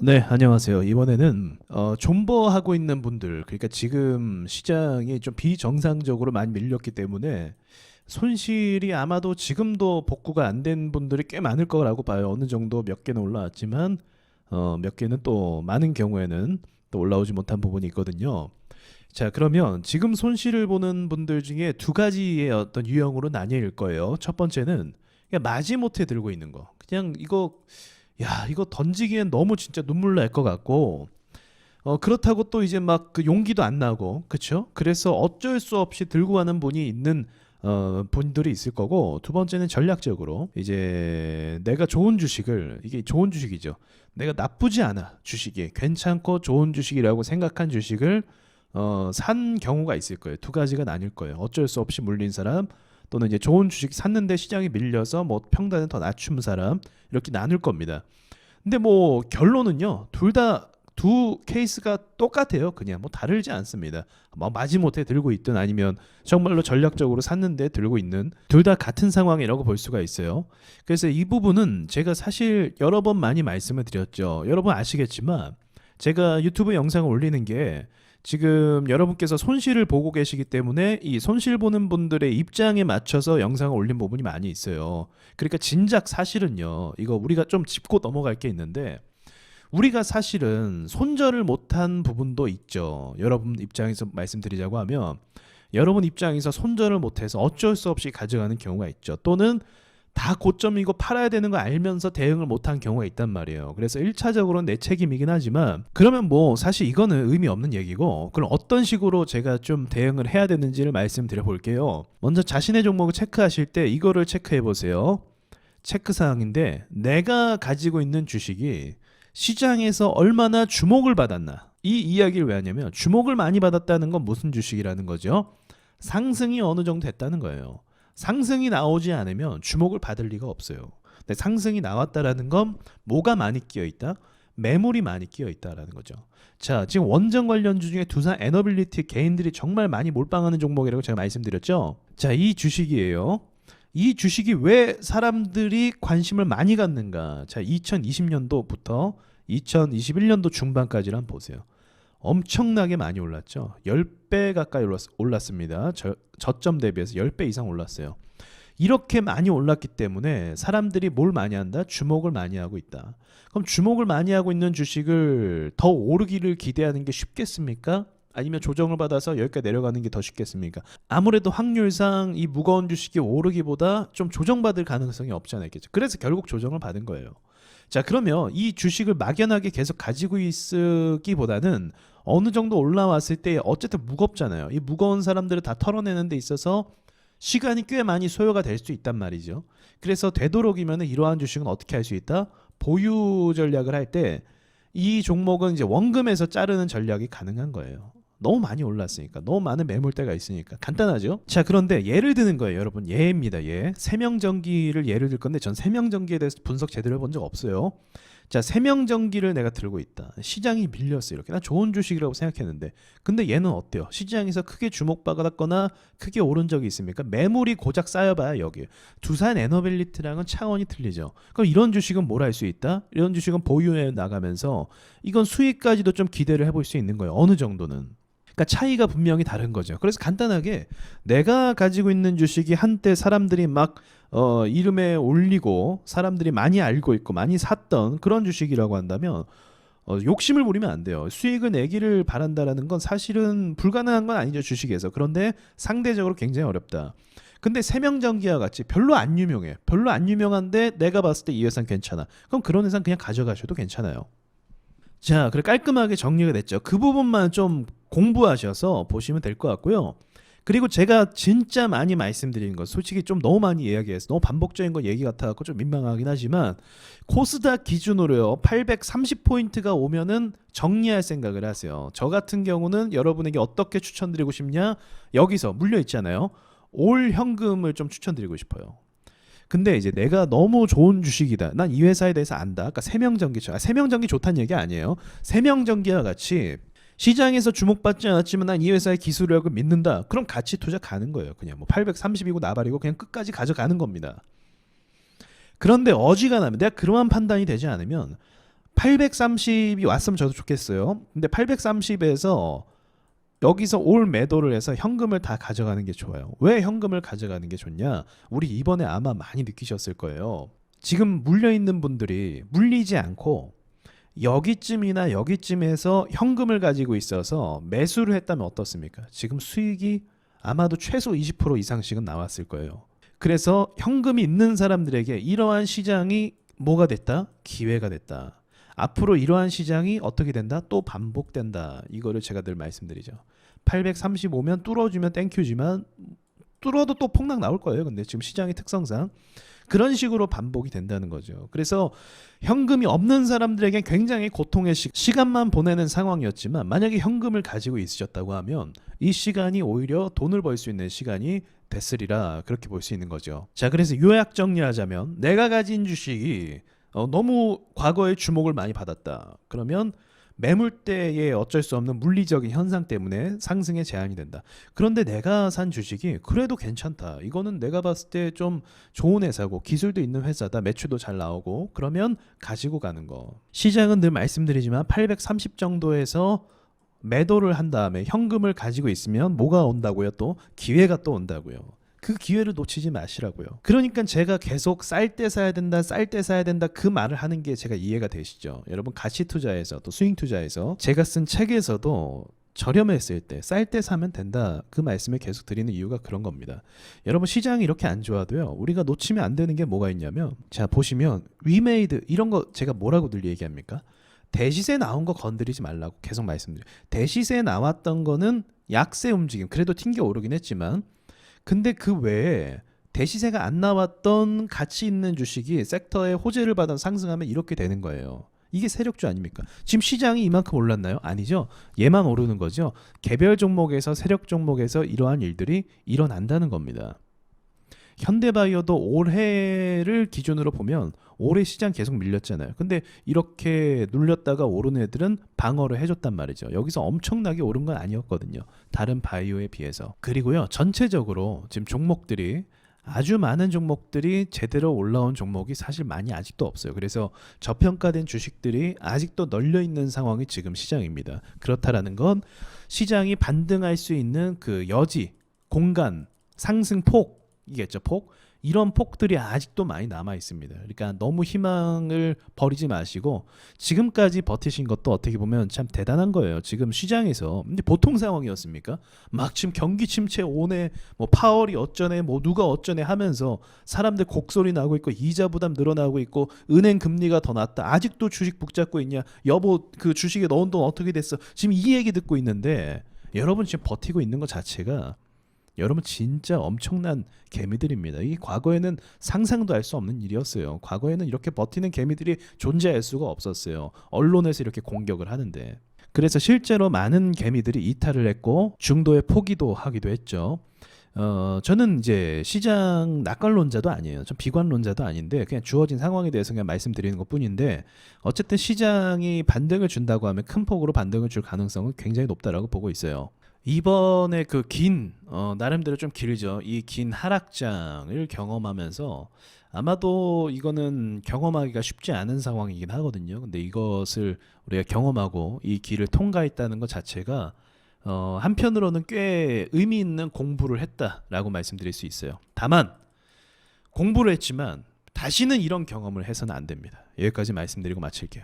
네, 안녕하세요. 이번에는 존버하고 있는 분들, 그러니까 지금 시장이 좀 비정상적으로 많이 밀렸기 때문에 손실이 아마도 지금도 복구가 안 된 분들이 꽤 많을 거라고 봐요. 어느 정도 몇 개는 올라왔지만 몇 개는 또 많은 경우에는 또 올라오지 못한 부분이 있거든요. 자, 그러면 지금 손실을 보는 분들 중에 두 가지의 어떤 유형으로 나뉠 거예요. 첫 번째는 그냥 마지못해 들고 있는 거. 그냥 이거 야, 이거 던지기엔 너무 진짜 눈물 날 것 같고, 그렇다고 또 이제 막 그 용기도 안 나고, 그쵸? 그래서 어쩔 수 없이 들고 가는 분이 있는 분들이 있을 거고, 두 번째는 전략적으로 이제 내가 좋은 주식을, 이게 좋은 주식이죠. 내가 나쁘지 않아 주식이 괜찮고 좋은 주식이라고 생각한 주식을 산 경우가 있을 거예요. 두 가지가 나뉠 거예요. 어쩔 수 없이 물린 사람, 또는 이제 좋은 주식 샀는데 시장이 밀려서 뭐 평단을 더 낮춘 사람, 이렇게 나눌 겁니다. 근데 뭐 결론은요, 둘 다 두 케이스가 똑같아요. 그냥 뭐 다르지 않습니다. 뭐 마지못해 들고 있든 아니면 정말로 전략적으로 샀는데 들고 있는, 둘 다 같은 상황이라고 볼 수가 있어요. 그래서 이 부분은 제가 사실 여러 번 많이 말씀을 드렸죠. 여러분 아시겠지만 제가 유튜브 영상을 올리는 게 지금 여러분께서 손실을 보고 계시기 때문에 이 손실 보는 분들의 입장에 맞춰서 영상을 올린 부분이 많이 있어요. 그러니까 진작 사실은요, 이거 우리가 좀 짚고 넘어갈 게 있는데, 우리가 사실은 손절을 못한 부분도 있죠. 여러분 입장에서 말씀드리자고 하면, 여러분 입장에서 손절을 못해서 어쩔 수 없이 가져가는 경우가 있죠. 또는 다 고점이고 팔아야 되는 거 알면서 대응을 못한 경우가 있단 말이에요. 그래서 1차적으로는 내 책임이긴 하지만, 그러면 뭐 사실 이거는 의미 없는 얘기고, 그럼 어떤 식으로 제가 좀 대응을 해야 되는지를 말씀드려 볼게요. 먼저 자신의 종목을 체크하실 때 이거를 체크해 보세요. 체크사항인데, 내가 가지고 있는 주식이 시장에서 얼마나 주목을 받았나. 이 이야기를 왜 하냐면, 주목을 많이 받았다는 건 무슨 주식이라는 거죠? 상승이 어느 정도 됐다는 거예요. 상승이 나오지 않으면 주목을 받을 리가 없어요. 근데 상승이 나왔다라는 건 뭐가 많이 끼어 있다? 매물이 많이 끼어 있다라는 거죠. 자, 지금 원전 관련주 중에 두산 에너빌리티 개인들이 정말 많이 몰빵하는 종목이라고 제가 말씀드렸죠. 자, 이 주식이에요. 이 주식이 왜 사람들이 관심을 많이 갖는가? 자, 2020년도부터 2021년도 중반까지를 한번 보세요. 엄청나게 많이 올랐죠. 10배 가까이 올랐습니다. 저점 대비해서 10배 이상 올랐어요. 이렇게 많이 올랐기 때문에 사람들이 뭘 많이 한다? 주목을 많이 하고 있다. 그럼 주목을 많이 하고 있는 주식을 더 오르기를 기대하는 게 쉽겠습니까? 아니면 조정을 받아서 여기까지 내려가는 게 더 쉽겠습니까? 아무래도 확률상 이 무거운 주식이 오르기보다 좀 조정받을 가능성이 없지 않아 있겠죠. 그래서 결국 조정을 받은 거예요. 자, 그러면 이 주식을 막연하게 계속 가지고 있기보다는 어느 정도 올라왔을 때 어쨌든 무겁잖아요. 이 무거운 사람들을 다 털어내는 데 있어서 시간이 꽤 많이 소요가 될 수 있단 말이죠. 그래서 되도록이면 이러한 주식은 어떻게 할 수 있다? 보유 전략을 할 때 이 종목은 이제 원금에서 자르는 전략이 가능한 거예요. 너무 많이 올랐으니까, 너무 많은 매물대가 있으니까 간단하죠. 자, 그런데 예를 드는 거예요, 여러분. 예입니다. 예. 세명전기를 예를 들 건데 전 세명전기에 대해서 분석 제대로 해본 적 없어요. 자, 세명전기를 내가 들고 있다. 시장이 밀렸어. 이렇게 난 좋은 주식이라고 생각했는데, 근데 얘는 어때요? 시장에서 크게 주목받았거나 크게 오른 적이 있습니까? 매물이 고작 쌓여봐야 여기 두산 에너빌리티랑은 차원이 틀리죠. 그럼 이런 주식은 뭘 할 수 있다? 이런 주식은 보유해 나가면서 이건 수익까지도 좀 기대를 해볼 수 있는 거예요. 어느 정도는. 그러니까 차이가 분명히 다른 거죠. 그래서 간단하게 내가 가지고 있는 주식이 한때 사람들이 막 이름에 올리고 사람들이 많이 알고 있고 많이 샀던 그런 주식이라고 한다면 욕심을 부리면 안 돼요. 수익을 내기를 바란다라는 건 사실은 불가능한 건 아니죠, 주식에서. 그런데 상대적으로 굉장히 어렵다. 근데 세명전기와 같이 별로 안 유명해. 별로 안 유명한데 내가 봤을 때 이 회사는 괜찮아. 그럼 그런 회사는 그냥 가져가셔도 괜찮아요. 자, 그래 깔끔하게 정리가 됐죠. 그 부분만 좀 공부하셔서 보시면 될 것 같고요. 그리고 제가 진짜 많이 말씀드리는 거, 솔직히 좀 너무 많이 이야기해서 너무 반복적인 거 얘기 같아갖고 좀 민망하긴 하지만, 코스닥 기준으로요 830포인트가 오면은 정리할 생각을 하세요. 저 같은 경우는 여러분에게 어떻게 추천드리고 싶냐, 여기서 물려 있잖아요. 올 현금을 좀 추천드리고 싶어요. 근데 이제 내가 너무 좋은 주식이다, 난 이 회사에 대해서 안다. 아까 세명전기죠. 세명전기 좋다는 얘기 아니에요. 세명전기와 같이 시장에서 주목받지 않았지만 난 이 회사의 기술력을 믿는다. 그럼 같이 투자 가는 거예요. 그냥 뭐 830이고 나발이고 그냥 끝까지 가져가는 겁니다. 그런데 어지간하면, 내가 그러한 판단이 되지 않으면 830이 왔으면 저도 좋겠어요. 근데 830에서 여기서 올 매도를 해서 현금을 다 가져가는 게 좋아요. 왜 현금을 가져가는 게 좋냐? 우리 이번에 아마 많이 느끼셨을 거예요. 지금 물려있는 분들이 물리지 않고 여기쯤이나 여기쯤에서 현금을 가지고 있어서 매수를 했다면 어떻습니까? 지금 수익이 아마도 최소 20% 이상씩은 나왔을 거예요. 그래서 현금이 있는 사람들에게 이러한 시장이 뭐가 됐다? 기회가 됐다. 앞으로 이러한 시장이 어떻게 된다? 또 반복된다. 이거를 제가 늘 말씀드리죠. 835면 뚫어주면 땡큐지만 뚫어도 또 폭락 나올 거예요. 근데 지금 시장의 특성상 그런 식으로 반복이 된다는 거죠. 그래서 현금이 없는 사람들에게 굉장히 고통의 시간만 보내는 상황이었지만 만약에 현금을 가지고 있으셨다고 하면 이 시간이 오히려 돈을 벌 수 있는 시간이 됐으리라 그렇게 볼 수 있는 거죠. 자, 그래서 요약 정리하자면 내가 가진 주식이 너무 과거에 주목을 많이 받았다. 그러면 매물대에 어쩔 수 없는 물리적인 현상 때문에 상승에 제한이 된다. 그런데 내가 산 주식이 그래도 괜찮다. 이거는 내가 봤을 때 좀 좋은 회사고 기술도 있는 회사다. 매출도 잘 나오고 그러면 가지고 가는 거. 시장은 늘 말씀드리지만 830 정도에서 매도를 한 다음에 현금을 가지고 있으면 뭐가 온다고요? 또 기회가 또 온다고요. 그 기회를 놓치지 마시라고요. 그러니까 제가 계속 쌀 때 사야 된다, 쌀 때 사야 된다 그 말을 하는 게 제가 이해가 되시죠? 여러분 가치 투자에서 또 스윙 투자에서 제가 쓴 책에서도 저렴했을 때 쌀 때 사면 된다 그 말씀을 계속 드리는 이유가 그런 겁니다. 여러분 시장이 이렇게 안 좋아도요 우리가 놓치면 안 되는 게 뭐가 있냐면 자 보시면 위메이드 이런 거 제가 뭐라고 늘 얘기합니까? 대시세 나온 거 건드리지 말라고 계속 말씀드려요. 대시세 나왔던 거는 약세 움직임 그래도 튕겨 오르긴 했지만 근데 그 외에 대시세가 안 나왔던 가치 있는 주식이 섹터의 호재를 받아 상승하면 이렇게 되는 거예요. 이게 세력주 아닙니까? 지금 시장이 이만큼 올랐나요? 아니죠. 얘만 오르는 거죠. 개별 종목에서 세력 종목에서 이러한 일들이 일어난다는 겁니다. 현대바이오도 올해를 기준으로 보면 올해 시장 계속 밀렸잖아요. 근데 이렇게 눌렸다가 오른 애들은 방어를 해줬단 말이죠. 여기서 엄청나게 오른 건 아니었거든요. 다른 바이오에 비해서. 그리고요 전체적으로 지금 종목들이 아주 많은 종목들이 제대로 올라온 종목이 사실 많이 아직도 없어요. 그래서 저평가된 주식들이 아직도 널려 있는 상황이 지금 시장입니다. 그렇다라는 건 시장이 반등할 수 있는 그 여지, 공간, 상승폭이겠죠. 폭. 이런 폭들이 아직도 많이 남아 있습니다. 그러니까 너무 희망을 버리지 마시고 지금까지 버티신 것도 어떻게 보면 참 대단한 거예요. 지금 시장에서 근데 보통 상황이었습니까? 막 지금 경기 침체 오네, 뭐 파월이 어쩌네, 뭐 누가 어쩌네 하면서 사람들 곡소리 나고 있고 이자 부담 늘어나고 있고 은행 금리가 더 낮다. 아직도 주식 붙잡고 있냐? 여보 그 주식에 넣은 돈 어떻게 됐어? 지금 이 얘기 듣고 있는데 여러분 지금 버티고 있는 것 자체가 여러분 진짜 엄청난 개미들입니다. 이 과거에는 상상도 할 수 없는 일이었어요. 과거에는 이렇게 버티는 개미들이 존재할 수가 없었어요. 언론에서 이렇게 공격을 하는데. 그래서 실제로 많은 개미들이 이탈을 했고 중도에 포기도 하기도 했죠. 저는 이제 시장 낙관론자도 아니에요. 좀 비관론자도 아닌데 그냥 주어진 상황에 대해서 그냥 말씀드리는 것뿐인데 어쨌든 시장이 반등을 준다고 하면 큰 폭으로 반등을 줄 가능성은 굉장히 높다라고 보고 있어요. 이번에 그 긴 나름대로 좀 길죠. 이 긴 하락장을 경험하면서 아마도 이거는 경험하기가 쉽지 않은 상황이긴 하거든요. 근데 이것을 우리가 경험하고 이 길을 통과했다는 것 자체가 한편으로는 꽤 의미 있는 공부를 했다라고 말씀드릴 수 있어요. 다만 공부를 했지만 다시는 이런 경험을 해서는 안 됩니다. 여기까지 말씀드리고 마칠게요.